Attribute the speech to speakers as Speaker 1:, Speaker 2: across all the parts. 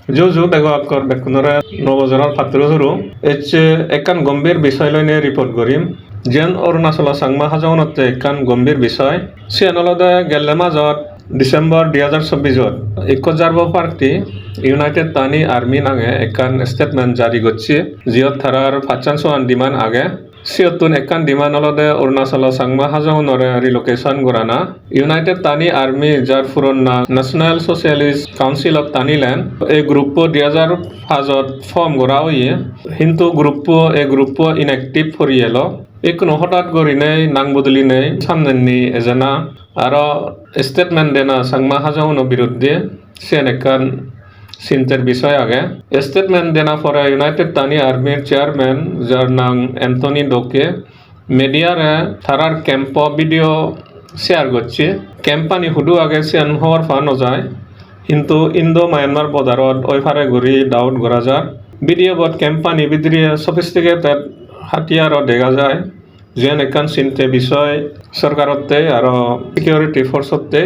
Speaker 1: Jojo bego akkor bekunore nobozorar patro zuru ekkan gambir বিষয় লইনে report করিম যেন অৰুণাচল চাংমা হাজংতে একখান গম্ভীর বিষয় সিয়ান অলদে গেলে মাজত December 2024 ইকজার্ব party United Tani army নাঙে একখান স্টেটমেন্ট জারি করছে জিয়ত থারার 500 ডিমান্ড আগে সিয়তুন একখান ডিমান্ড অলদে অৰুণাচল চাংমা হাজংনরে রিলোকেশন গরানা ইউনাইটেড তানি আর্মি যার ফুরন না national socialist council of Taniland এই গ্রুপ 2005 ফর্ম গড়া হইয়ে কিন্তু গ্রুপ ইনএক্টিভ ফরিয়েল কোনো হঠাৎ করি নেই নাং বদলি নেই সামনেনি এজেনা আর স্টেটমেন্ট দেনা চাংমা হাজংর বিরুদ্ধে সেন একখান চিন্তার বিষয় আগে স্টেটমেন্ট দেনা পরে ইউনাইটেড তানি আর্মির চেয়ারম্যান যার নাম Anthony Doke মিডিয়ারে থারার camp video share করছে ক্যাম্পানি হুদু আগে সেন হওয়ার ফানো যায় কিন্তু ইন্দো মায়ানমার বর্ডারত ওইফারে ঘুরি ডাউট করা যায় ভিডিও বট ক্যাম্পানি ভিতরে সফিস্টিকেটেড হাতিয়ারও দেখা যায় যেন একখান চিন্তা বিষয় সরকারতে আর security ফোর্সতে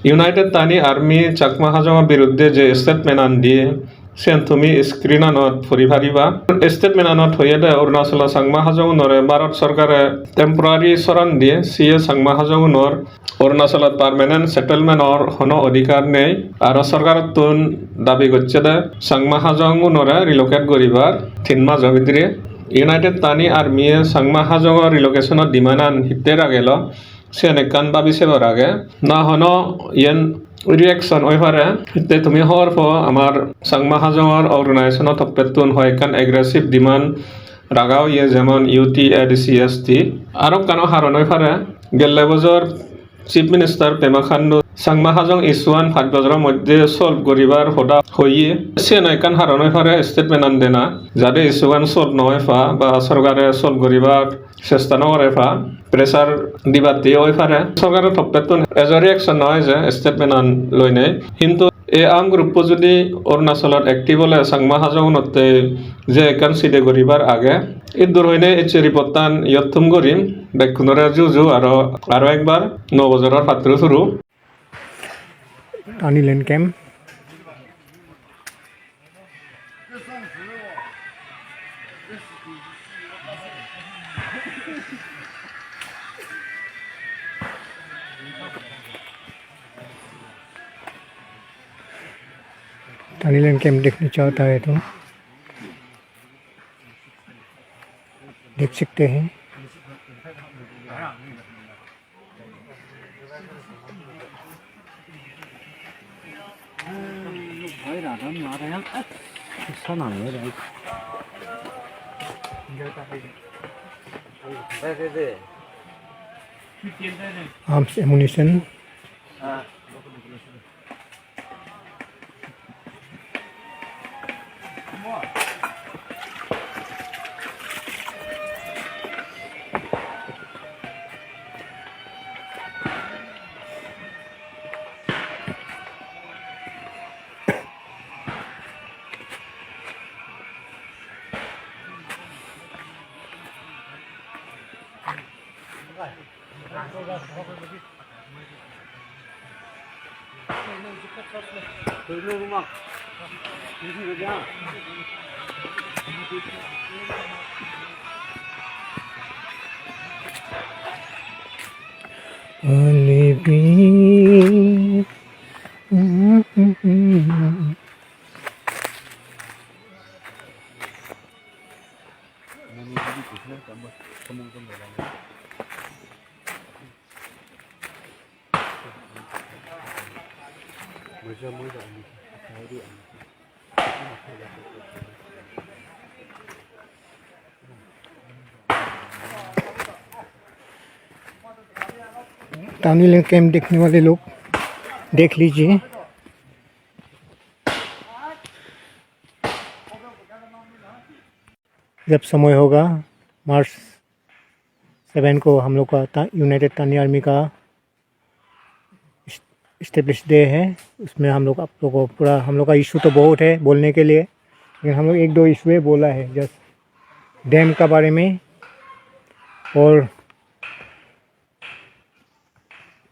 Speaker 1: United Tani army Chakma হাজংর বিরুদ্ধে যে স্টেটমেন্ট আন দিয়ে সেন তুমি স্ক্রিন আনত ফুরি ফারিবা স্টেটমেন্ট আনত হয়ে দে অরুণাচল চাংমা হাজংনরে ভারত সরকারে টেম্পোরারি সরান দিয়ে সিএ চাংমা হাজংনর অরুণাচলত পার্মানেন্ট সেটেলমেন্টর কোনো অধিকার নেই আর সরকারত তুন দাবি করছে দে চাংমা হাজংনরে রিলোকেট করিবার 3 মাস ভিতরে ইউনাইটেড তানি আর্মিয়ে চাংমা হাজংর রিলোকেশনত ডিমান্ড আন হিতের আগেল সেন একখান ভাবিছেবার আগে না হন ইয়েন রিয়েকশন ওইফারে হিতে তুমি হওয়ার পর আমার চাংমা হাজংর অর্গানাইজেশনত হপ্পেতুন হয় একখান এগ্রেসিভ ডিমান্ড রাগাও ইয়ে যেমন ইউটি এডিসিএসটি আরো কানো হারণ ওইফারে গেলে বছর চিফ মিনিস্টার পেমা খান্ডু চাংমা হাজং ইস্যুয়ান 5 বছরের মধ্যে সলভ করিবার হদা হইয়ে সে নয়কান হারণ ফারে স্টেটমেন্ট আন দেনা যাতে ইস্যুয়ান সলভ নহয় ফা বা সরকারে সলভ করিবার চেষ্টা নকরে ফা প্রেসার দিবাতি ওই ফারে সরকারের থপ্পেতুন এজরি অ্যাকশন নহয় যে স্টেটমেন্ট আন লই নেই কিন্তু এই আম গ্রুপ যদি অরুণাচলত একটিভ হলে চাংমা হাজংনতে যে একান সিডে করিবার আগে দূর হইনে এচে রিপোর্টান ইয়থুম করিম বেকুনরে জুজু আরো একবার 9 বছরের পাত্র শুরু
Speaker 2: তানিল্যান্ড ক্যাম্প तानीलैंड कैंप देखना चाहता है तो देख सकते हैं। आर्म्स एमुनिशन तानीलैंड कैंप देखने वाले लोग देख लीजिए। जब समय होगा मार्च 7 को हम लोग का यूनाइटेड तानी आर्मी का स्टेब्लिश डे है, उसमें हम लोग आप लोगों को पूरा हम लोग का इशू तो बहुत है बोलने के लिए, लेकिन हम लोग 1-2 इशू है बोला है, जस्ट डैम का बारे में और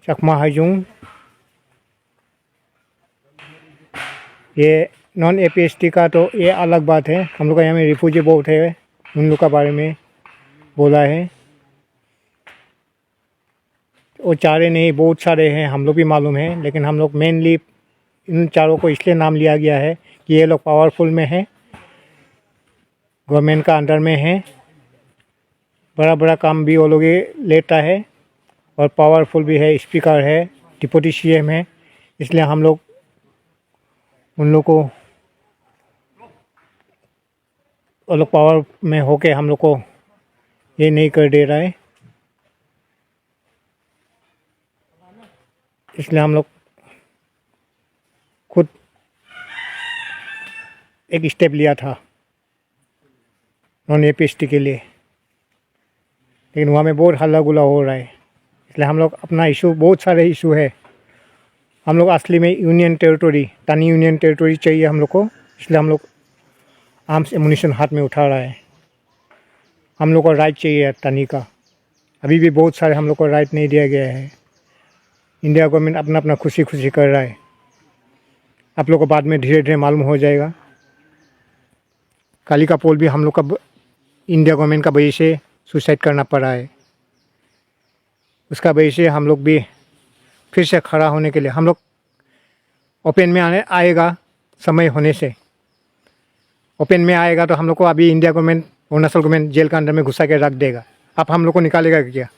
Speaker 2: चकमा हाजोंग ये नॉन APST का तो ये अलग बात है। हम लोग का यहाँ में रिफ्यूजी बहुत है, उन लोग का बारे में बोला है। वो चारे नहीं, बहुत सारे हैं, हम लोग भी मालूम है, लेकिन हम लोग मेनली इन चारों को इसलिए नाम लिया गया है कि ये लोग पावरफुल में हैं, गवर्नमेंट का अंडर में है, बड़ा बड़ा काम भी वो लोग ये लेता है और पावरफुल भी है, स्पीकर है, डिप्टी CM है। इसलिए हम लोग उन लोग को, वो लोग पावर में होके हम लोग को ये नहीं कर दे रहा है। इसलिए हम लोग खुद एक स्टेप लिया था नॉन APST के लिए, लेकिन वहाँ में बहुत हल्ला गुला हो रहा है। इसलिए हम लोग अपना इशू, बहुत सारे इशू है, हम लोग असली में यूनियन टेरिटरी, तानी यूनियन टेरिटरी चाहिए हम लोग को। इसलिए हम लोग आर्म्स एमुनिशन हाथ में उठा रहा है। हम लोग को राइट चाहिए तानी का, अभी भी बहुत सारे हम लोग को राइट नहीं दिया गया है। इंडिया गवर्नमेंट अपना अपना खुशी खुशी कर रहा है। आप लोग को बाद में धीरे धीरे मालूम हो जाएगा। काली का पोल भी हम लोग का इंडिया गवर्नमेंट का वजह से सुसाइड करना पड़ा है। उसका वजह से हम लोग भी फिर से खड़ा होने के लिए, हम लोग ओपन में आएगा समय होने से। ओपन में आएगा तो हम लोग को अभी India government, Arunachal government jail के अंदर में घुसा के रख देगा। अब हम लोग को निकालेगा क्या?